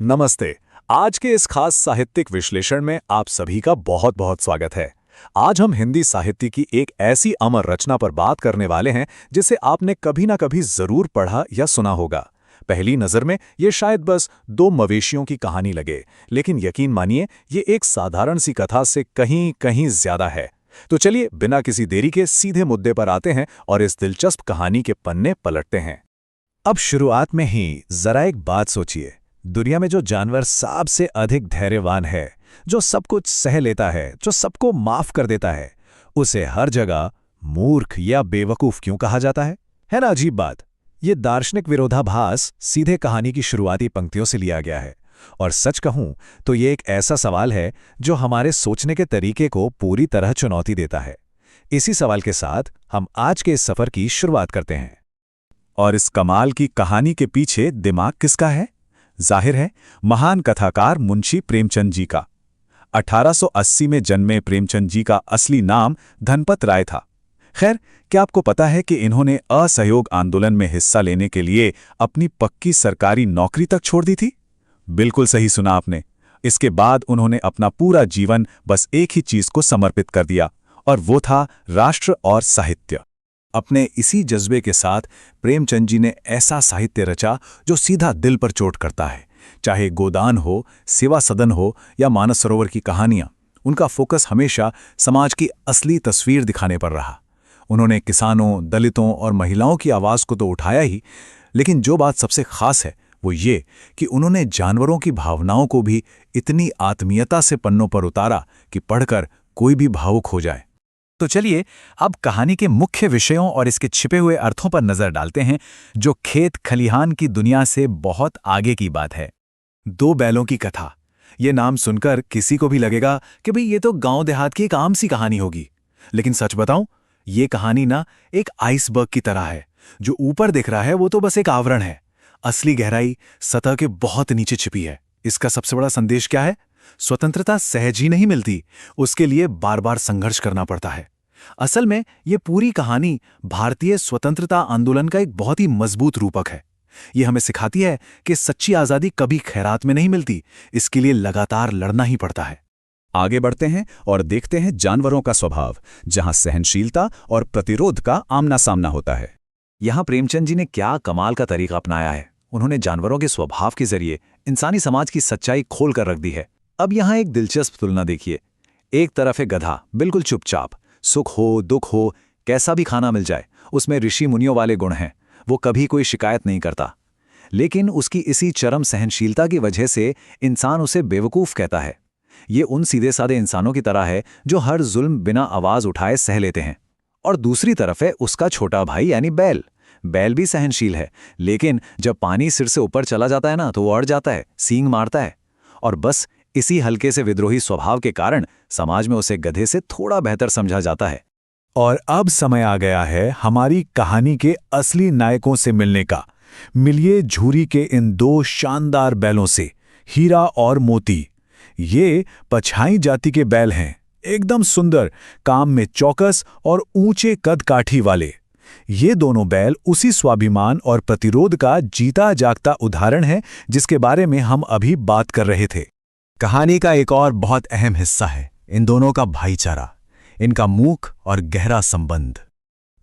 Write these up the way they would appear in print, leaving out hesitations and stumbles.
नमस्ते। आज के इस खास साहित्यिक विश्लेषण में आप सभी का बहुत बहुत स्वागत है। आज हम हिंदी साहित्य की एक ऐसी अमर रचना पर बात करने वाले हैं जिसे आपने कभी ना कभी जरूर पढ़ा या सुना होगा। पहली नज़र में ये शायद बस दो मवेशियों की कहानी लगे, लेकिन यकीन मानिए ये एक साधारण सी कथा से कहीं कहीं ज्यादा है। तो चलिए बिना किसी देरी के सीधे मुद्दे पर आते हैं और इस दिलचस्प कहानी के पन्ने पलटते हैं। अब शुरुआत में ही जरा एक बात सोचिए, दुनिया में जो जानवर सबसे अधिक धैर्यवान है, जो सब कुछ सह लेता है, जो सबको माफ कर देता है, उसे हर जगह मूर्ख या बेवकूफ क्यों कहा जाता है ना अजीब बात। ये दार्शनिक विरोधाभास सीधे कहानी की शुरुआती पंक्तियों से लिया गया है, और सच कहूं तो ये एक ऐसा सवाल है जो हमारे सोचने के तरीके को पूरी तरह चुनौती देता है। इसी सवाल के साथ हम आज के इस सफर की शुरुआत करते हैं। और इस कमाल की कहानी के पीछे दिमाग किसका है? जाहिर है महान कथाकार मुंशी प्रेमचंद जी का। 1880 में जन्मे प्रेमचंद जी का असली नाम धनपत राय था। खैर, क्या आपको पता है कि इन्होंने असहयोग आंदोलन में हिस्सा लेने के लिए अपनी पक्की सरकारी नौकरी तक छोड़ दी थी? बिल्कुल सही सुना आपने। इसके बाद उन्होंने अपना पूरा जीवन बस एक ही चीज को समर्पित कर दिया, और वो था राष्ट्र और साहित्य। अपने इसी जज्बे के साथ प्रेमचंद जी ने ऐसा साहित्य रचा जो सीधा दिल पर चोट करता है। चाहे गोदान हो, सेवा सदन हो या मानस सरोवर की कहानियां, उनका फोकस हमेशा समाज की असली तस्वीर दिखाने पर रहा। उन्होंने किसानों, दलितों और महिलाओं की आवाज़ को तो उठाया ही, लेकिन जो बात सबसे खास है वो ये कि उन्होंने जानवरों की भावनाओं को भी इतनी आत्मीयता से पन्नों पर उतारा कि पढ़कर कोई भी भावुक हो जाए। तो चलिए अब कहानी के मुख्य विषयों और इसके छिपे हुए अर्थों पर नजर डालते हैं, जो खेत खलिहान की दुनिया से बहुत आगे की बात है। दो बैलों की कथा, ये नाम सुनकर किसी को भी लगेगा कि भाई ये तो गांव देहात की एक आम सी कहानी होगी। लेकिन सच बताऊं, ये कहानी ना एक आइसबर्ग की तरह है। जो ऊपर दिख रहा है वो तो बस एक आवरण है। असली गहराई सतह के बहुत नीचे छिपी है। इसका सबसे बड़ा संदेश क्या है? स्वतंत्रता सहज ही नहीं मिलती, उसके लिए बार बार संघर्ष करना पड़ता है। असल में ये पूरी कहानी भारतीय स्वतंत्रता आंदोलन का एक बहुत ही मजबूत रूपक है। ये हमें सिखाती है कि सच्ची आजादी कभी खैरात में नहीं मिलती, इसके लिए लगातार लड़ना ही पड़ता है। आगे बढ़ते हैं और देखते हैं जानवरों का स्वभाव, जहां सहनशीलता और प्रतिरोध का आमना सामना होता है। यहां प्रेमचंद जी ने क्या कमाल का तरीका अपनाया है। उन्होंने जानवरों के स्वभाव के जरिए इंसानी समाज की सच्चाई खोल कर रख दी है। अब यहां एक दिलचस्प तुलना देखिए। एक तरफ है गधा, बिल्कुल चुपचाप, सुख हो दुख हो कैसा भी खाना मिल जाए, उसमें ऋषि मुनियों वाले गुण हैं, वो कभी कोई शिकायत नहीं करता। लेकिन उसकी इसी चरम सहनशीलता की वजह से इंसान उसे बेवकूफ़ कहता है। ये उन सीधे साधे इंसानों की तरह है जो हर जुल्म बिना आवाज़ उठाए सह लेते हैं। और दूसरी तरफ है उसका छोटा भाई यानी बैल। बैल भी सहनशील है, लेकिन जब पानी सिर से ऊपर चला जाता है ना तो वो अड़ जाता है, सींग मारता है। और बस इसी हल्के से विद्रोही स्वभाव के कारण समाज में उसे गधे से थोड़ा बेहतर समझा जाता है। और अब समय आ गया है हमारी कहानी के असली नायकों से मिलने का। मिलिए झूरी के इन दो शानदार बैलों से, हीरा और मोती। ये पछाई जाति के बैल हैं, एकदम सुंदर, काम में चौकस और ऊंचे कद काठी वाले। ये दोनों बैल उसी स्वाभिमान और प्रतिरोध का जीता जागता उदाहरण है जिसके बारे में हम अभी बात कर रहे थे। कहानी का एक और बहुत अहम हिस्सा है इन दोनों का भाईचारा, इनका मूक और गहरा संबंध।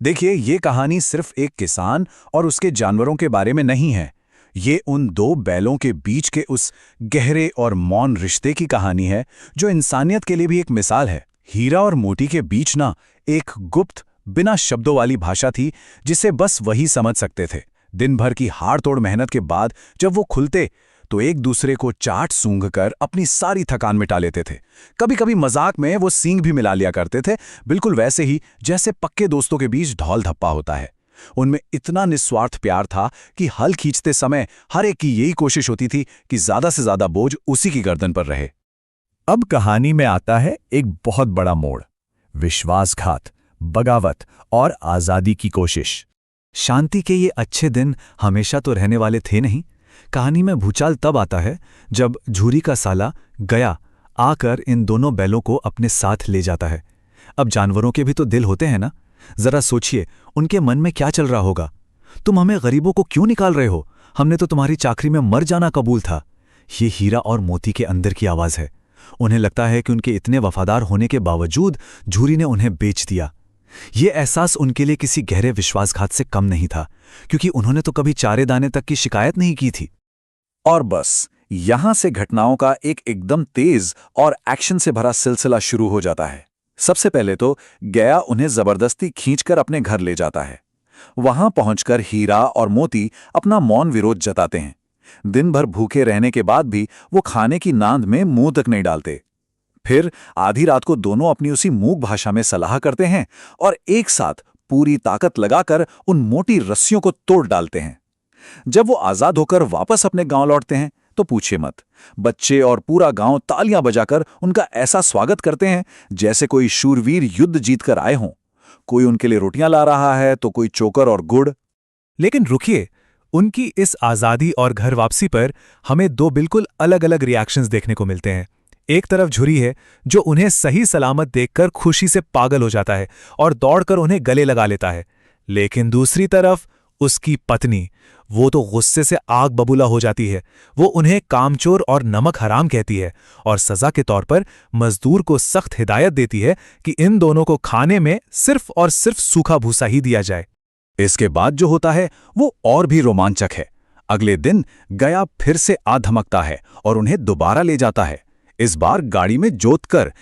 देखिए, ये कहानी सिर्फ एक किसान और उसके जानवरों के बारे में नहीं है। ये उन दो बैलों के बीच के उस गहरे और मौन रिश्ते की कहानी है जो इंसानियत के लिए भी एक मिसाल है। हीरा और मोती के बीच ना एक गुप्त, बिना शब्दों वाली भाषा थी जिसे बस वही समझ सकते थे। दिन भर की हाड़-तोड़ मेहनत के बाद जब वो खुलते तो एक दूसरे को चाट सूंघकर अपनी सारी थकान मिटा लेते थे। कभी कभी मजाक में वो सींग भी मिला लिया करते थे, बिल्कुल वैसे ही जैसे पक्के दोस्तों के बीच ढौल धप्पा होता है। उनमें इतना निस्वार्थ प्यार था कि हल खींचते समय हर एक की यही कोशिश होती थी कि ज्यादा से ज्यादा बोझ उसी की गर्दन पर रहे। अब कहानी में आता है एक बहुत बड़ा मोड़, विश्वासघात, बगावत और आजादी की कोशिश। शांति के ये अच्छे दिन हमेशा तो रहने वाले थे नहीं। कहानी में भूचाल तब आता है जब झूरी का साला गया आकर इन दोनों बैलों को अपने साथ ले जाता है। अब जानवरों के भी तो दिल होते हैं ना, जरा सोचिए उनके मन में क्या चल रहा होगा। तुम हमें गरीबों को क्यों निकाल रहे हो? हमने तो तुम्हारी चाकरी में मर जाना कबूल था। ये हीरा और मोती के अंदर की आवाज़ है। उन्हें लगता है कि उनके इतने वफादार होने के बावजूद झूरी ने उन्हें बेच दिया। ये एहसास उनके लिए किसी गहरे विश्वासघात से कम नहीं था, क्योंकि उन्होंने तो कभी चारे दाने तक की शिकायत नहीं की थी। और बस यहां से घटनाओं का एक एकदम तेज और एक्शन से भरा सिलसिला शुरू हो जाता है। सबसे पहले तो गया उन्हें जबरदस्ती खींचकर अपने घर ले जाता है। वहां पहुंचकर हीरा और मोती अपना मौन विरोध जताते हैं। दिन भर भूखे रहने के बाद भी वो खाने की नांद में मुंह तक नहीं डालते। फिर आधी रात को दोनों अपनी उसी मूक भाषा में सलाह करते हैं और एक साथ पूरी ताकत लगाकर उन मोटी रस्सियों को तोड़ डालते हैं। जब वो आजाद होकर वापस अपने गांव लौटते हैं तो पूछे मत, बच्चे और पूरा गांव तालियां बजाकर उनका ऐसा स्वागत करते हैं जैसे कोई शूरवीर युद्ध जीतकर आए हों। कोई उनके लिए रोटियां ला रहा है तो कोई चोकर और गुड़। लेकिन रुकिए, उनकी इस आज़ादी और घर वापसी पर हमें दो बिल्कुल अलग अलग रिएक्शंस देखने को मिलते हैं। एक तरफ झुरी है जो उन्हें सही सलामत देखकर खुशी से पागल हो जाता है और दौड़कर उन्हें गले लगा लेता है। लेकिन दूसरी तरफ उसकी पत्नी, वो तो गुस्से से आग बबूला हो जाती है। वो उन्हें कामचोर और नमक हराम कहती है और सजा के तौर पर मजदूर को सख्त हिदायत देती है कि इन दोनों को खाने में सिर्फ और सिर्फ सूखा भूसा ही दिया जाए। इसके बाद जो होता है वो और भी रोमांचक है। अगले दिन गया फिर से आ धमकता है और उन्हें दोबारा ले जाता है, इस बार गाड़ी में जोतकर।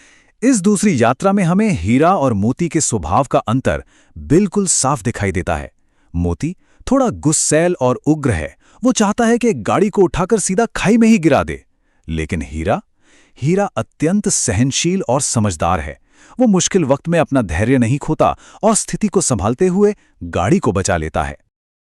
इस दूसरी यात्रा में हमें हीरा और मोती के स्वभाव का अंतर बिल्कुल साफ दिखाई देता है। मोती थोड़ा गुस्सैल और उग्र है, वो चाहता है कि गाड़ी को उठाकर सीधा खाई में ही गिरा दे। लेकिन हीरा अत्यंत सहनशील और समझदार है। वो मुश्किल वक्त में अपना धैर्य नहीं खोता और स्थिति को संभालते हुए गाड़ी को बचा लेता है।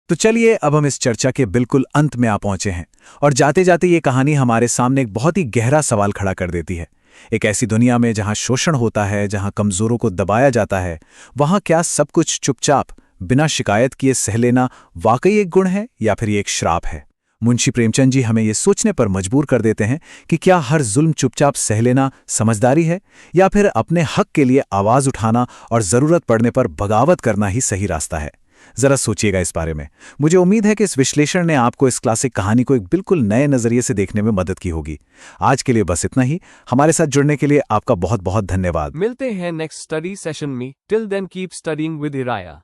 तो चलिए अब हम इस चर्चा के बिल्कुल अंत में आ पहुंचे हैं और जाते जाते ये कहानी हमारे सामने एक बहुत ही गहरा सवाल खड़ा कर देती है। एक ऐसी दुनिया में जहां शोषण होता है, जहां कमजोरों को दबाया जाता है, वहां क्या सब कुछ चुपचाप बिना शिकायत किए सह लेना वाकई एक गुण है या फिर ये एक श्राप है? मुंशी प्रेमचंद जी हमें ये सोचने पर मजबूर कर देते हैं कि क्या हर जुल्म चुपचाप सह लेना समझदारी है, या फिर अपने हक के लिए आवाज उठाना और जरूरत पड़ने पर बगावत करना ही सही रास्ता है? जरा सोचिएगा इस बारे में। मुझे उम्मीद है कि इस विश्लेषण ने आपको इस क्लासिक कहानी को एक बिल्कुल नए नजरिए से देखने में मदद की होगी। आज के लिए बस इतना ही। हमारे साथ जुड़ने के लिए आपका बहुत बहुत धन्यवाद। मिलते हैं नेक्स्ट स्टडी सेशन में। Till then keep studying with हिराया।